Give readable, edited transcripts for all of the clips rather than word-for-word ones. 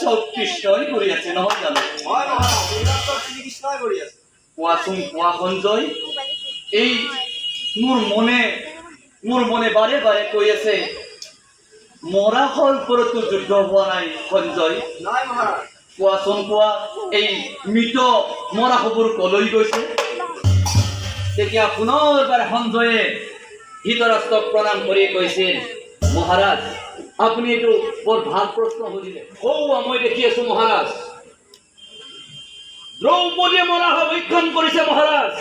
চব কৃষ্ণই কৰি আছে নহয় জানো কোৱাচোন কোৱা সঞ্জয় এই মোৰ মনে বাৰে বাৰে কৈ আছে মৰা ওপৰতো যুদ্ধ হোৱা নাই সঞ্জয় কোৱাচোন কোৱা এই মৃত মৰা খবৰ কলৈ গৈছে তেতিয়া পুনৰবাৰ সঞ্জয়ে ধৃতৰাষ্ট্ৰক প্ৰণাম কৰি কৈছিল মহাৰাজ আপুনি এইটো বৰ ভাল প্ৰশ্ন সুধিলে মই দেখি আছো মহাৰাজ দ্ৰৌপদীয়ে মৰা ভক্ষণ কৰিছে মহাৰাজ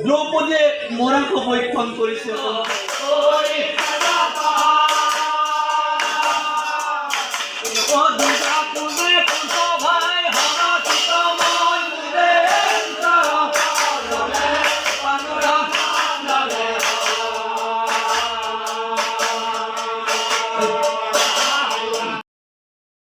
দ্ৰৌপদীয়ে মৰা ভক্ষণ কৰিছে